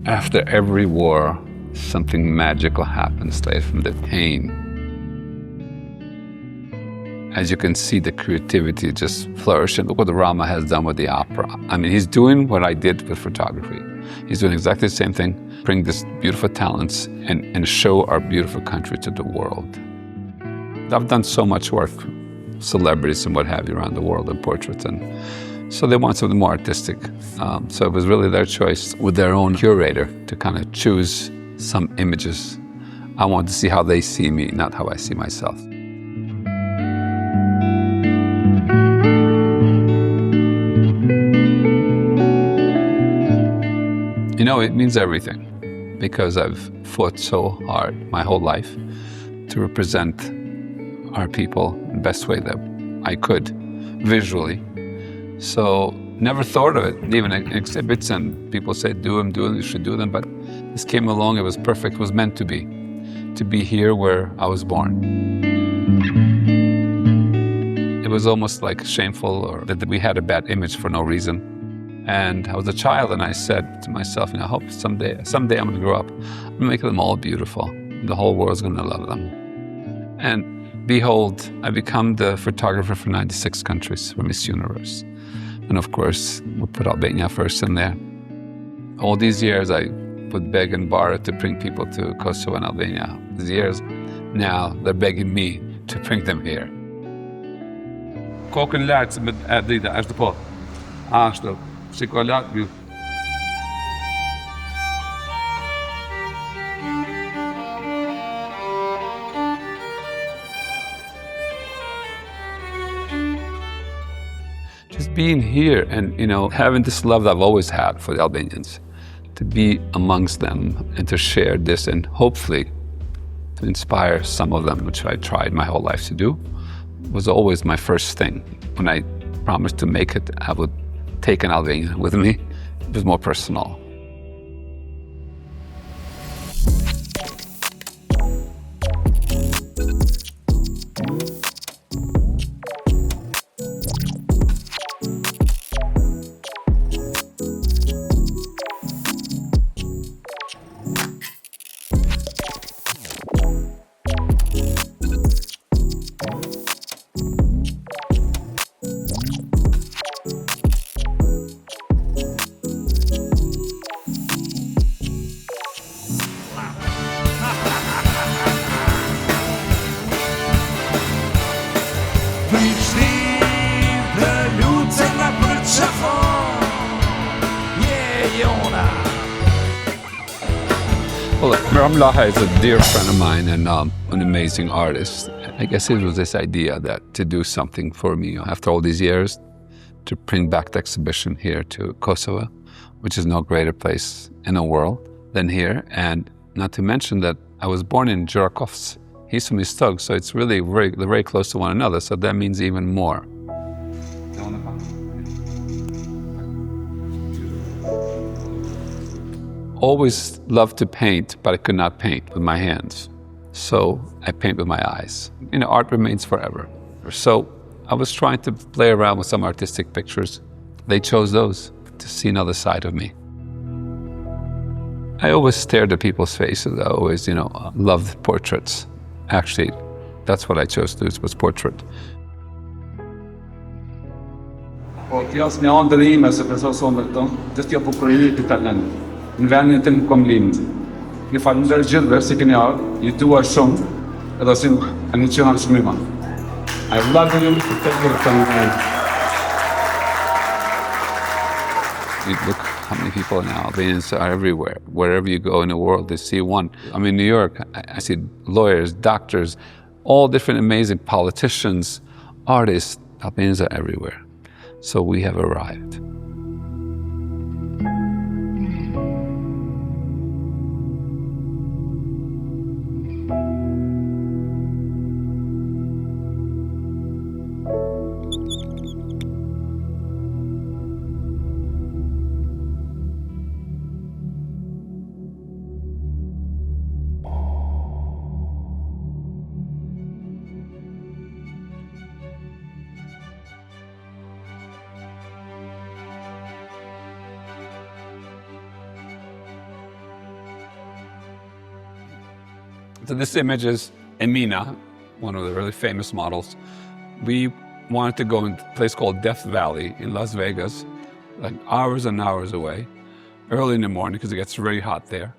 After every war, something magical happens straight from the pain. As you can see, the creativity just flourished. And look what Rame has done with the opera. I mean, he's doing what I did with photography. He's doing exactly the same thing, bring this beautiful talents and show our beautiful country to the world. I've done so much work, celebrities and what have you around the world in portraits, and so they want something more artistic. So it was really their choice with their own curator to kind of choose some images. I wanted to see how they see me, not how I see myself. You know, it means everything, because I've fought so hard my whole life to represent our people in the best way that I could, visually. So never thought of it, even in exhibits, and people say, do them, you should do them, but this came along, it was perfect, it was meant to be here where I was born. It was almost like shameful, or that we had a bad image for no reason. And I was a child, and I said to myself, I hope someday I'm gonna grow up, I'm gonna make them all beautiful. The whole world's gonna love them. And behold, I become the photographer for 96 countries for Miss Universe. And of course, we put Albania first in there. All these years, I would beg and borrow to bring people to Kosovo and Albania. These years, now they're begging me to bring them here. Kokën lart me drita, ashtu po. Ashtu. Shiko lart view. Just being here and, having this love that I've always had for the Albanians, to be amongst them and to share this and hopefully to inspire some of them, which I tried my whole life to do, was always my first thing. When I promised to make it, I would take an Albanian with me. It was more personal. Well, Lahaj is a dear friend of mine and an amazing artist. I guess it was this idea that to do something for me after all these years, to bring back the exhibition here to Kosovo, which is no greater place in the world than here. And not to mention that I was born in Gjerakovs. He's from Istog, so it's really very close to one another, so that means even more. Always loved to paint, but I could not paint with my hands. So I paint with my eyes. Art remains forever. So I was trying to play around with some artistic pictures. They chose those to see another side of me. I always stared at people's faces. I always, loved portraits. Actually, that's what I chose to do, was portrait. Në vendin tim kom lind. Ju falënderoj gjithëve si keni ardhur, ju dua shumë, edhe si emociona shumë i madh. I love you, thank you for coming. Look how many people now, Albanians are everywhere. Wherever you go in the world, they see one. I'm in New York, I see lawyers, doctors, all different amazing politicians, artists. Albanians are everywhere. So we have arrived. So this image is Emina, one of the really famous models. We wanted to go in a place called Death Valley in Las Vegas, like hours and hours away, early in the morning because it gets very hot there.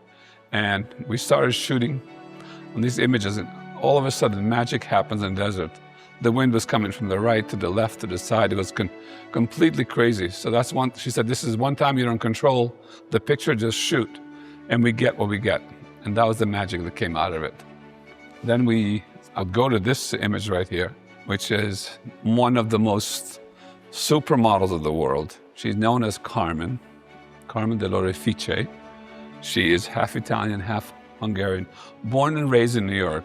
And we started shooting on these images, and all of a sudden magic happens in the desert. The wind was coming from the right to the left to the side. It was completely crazy. So that's one, she said, this is one time you don't control the picture, just shoot. And we get what we get. And that was the magic that came out of it. Then I'll go to this image right here, which is one of the most supermodels of the world. She's known as Carmen de Lorefice. She is half Italian, half Hungarian, born and raised in New York.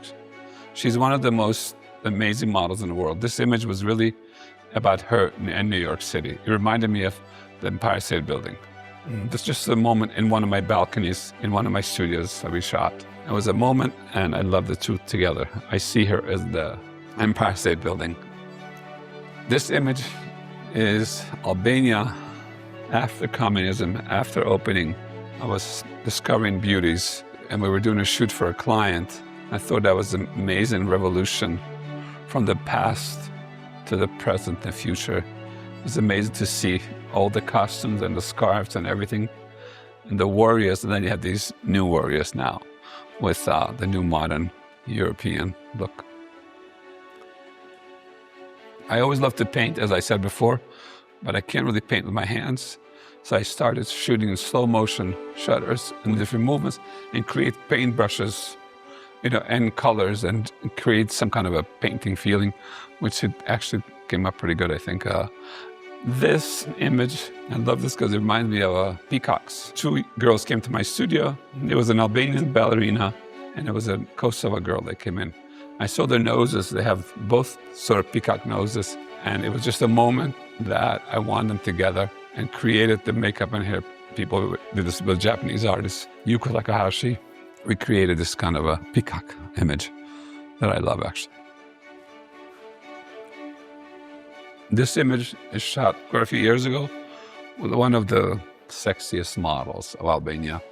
She's one of the most amazing models in the world. This image was really about her in New York City. It reminded me of the Empire State Building. It's just a moment in one of my balconies, in one of my studios that we shot. It was a moment, and I love the two together. I see her as the Empire State Building. This image is Albania after communism, after opening. I was discovering beauties, and we were doing a shoot for a client. I thought that was an amazing revolution from the past to the present and future. It was amazing to see all the costumes and the scarves and everything, and the warriors, and then you have these new warriors now with the new modern European look. I always loved to paint, as I said before, but I can't really paint with my hands. So I started shooting in slow motion shutters and different movements and create paint brushes, and colors, and create some kind of a painting feeling, which it actually came up pretty good, I think. This image, I love this because it reminds me of peacocks. Two girls came to my studio. It was an Albanian ballerina, and it was a Kosovo girl that came in. I saw their noses. They have both sort of peacock noses, and it was just a moment that I wanted them together, and created the makeup and hair people. Did this with Japanese artist, Yuko Takahashi. We created this kind of a peacock image that I love, actually. This image is shot quite a few years ago with one of the sexiest models of Albania,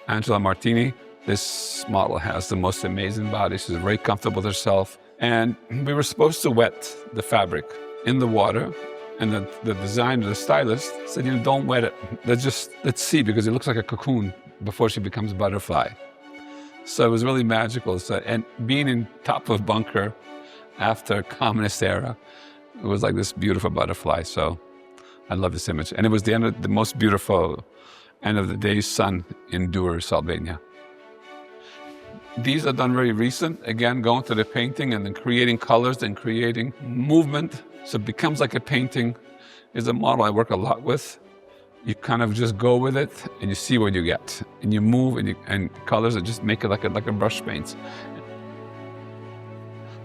Angela Martini. This model has the most amazing body. She's very comfortable with herself. And we were supposed to wet the fabric in the water. And the designer, the stylist, said, don't wet it. Let's see, because it looks like a cocoon before she becomes a butterfly. So it was really magical. So, and being in top of bunker after communist era, it was like this beautiful butterfly. So I love this image. And it was the most beautiful end of the day sun in Durrës, Albania. These are done very recent. Again, going to the painting and then creating colors and creating movement. So it becomes like a painting. Is a model I work a lot with. You kind of just go with it and you see what you get. And you move and colors and just make it like a brush paint.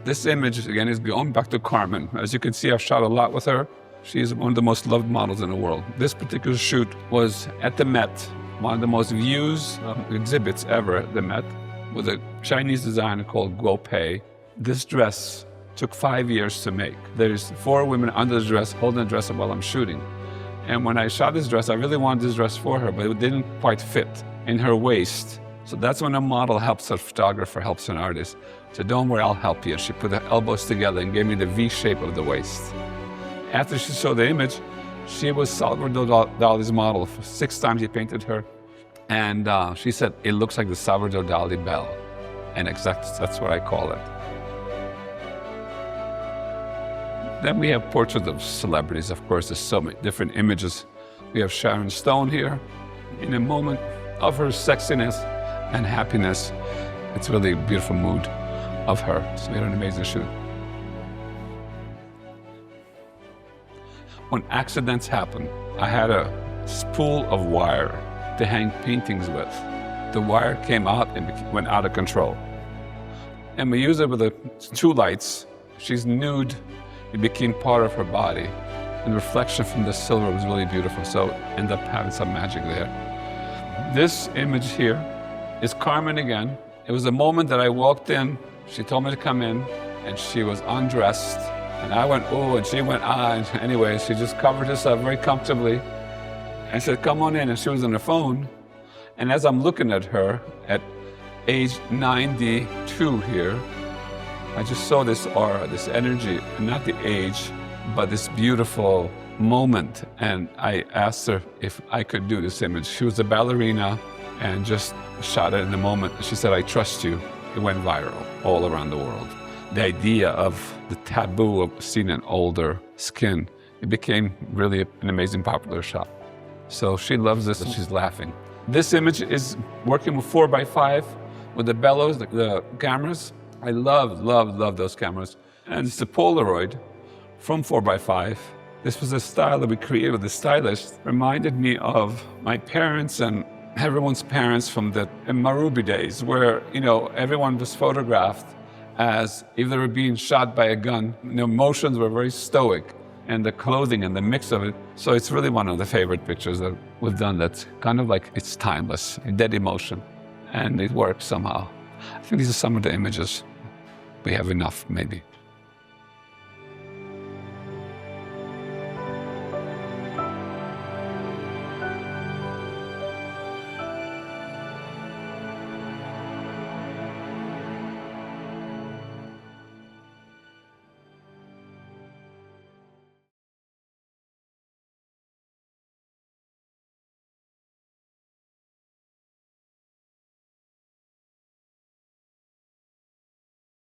This image, again, is going back to Carmen. As you can see, I've shot a lot with her. She's one of the most loved models in the world. This particular shoot was at the Met, one of the most views exhibits ever at the Met, with a Chinese designer called Guo Pei. This dress took 5 years to make. There's 4 women under the dress, holding the dress up while I'm shooting. And when I shot this dress, I really wanted this dress for her, but it didn't quite fit in her waist. So that's when a model helps a photographer, helps an artist. So don't worry, I'll help you. She put her elbows together and gave me the V shape of the waist. After she showed the image, she was Salvador Dali's model. 6 times he painted her. And she said, it looks like the Salvador Dali bell. And that's what I call it. Then we have portraits of celebrities. Of course, there's so many different images. We have Sharon Stone here in a moment of her sexiness and happiness. It's really a beautiful mood of her. So we had an amazing shoot. When accidents happen, I had a spool of wire to hang paintings with. The wire came out and went out of control. And we used it with the 2 lights. She's nude. It became part of her body. And the reflection from the silver was really beautiful. So ended up having some magic there. This image here is Carmen again. It was a moment that I walked in. She told me to come in, and she was undressed. And I went, oh, and she went, ah. And anyway, she just covered herself very comfortably. And said, come on in. And she was on the phone. And as I'm looking at her, at age 92 here, I just saw this aura, this energy, and not the age, but this beautiful moment. And I asked her if I could do this image. She was a ballerina and just shot it in the moment. She said, "I trust you." It went viral all around the world. The idea of the taboo of seeing an older skin, it became really an amazing popular shot. So she loves this and she's laughing. This image is working with 4x5 with the bellows, the cameras. I love those cameras. And it's a Polaroid from 4x5. This was a style that we created with the stylist. Reminded me of my parents and everyone's parents from the Marubi days, where, you know, everyone was photographed as if they were being shot by a gun. The emotions were very stoic, and the clothing and the mix of it. So it's really one of the favorite pictures that we've done that's kind of like, it's timeless, dead emotion, and it works somehow. I think these are some of the images. We have enough, maybe.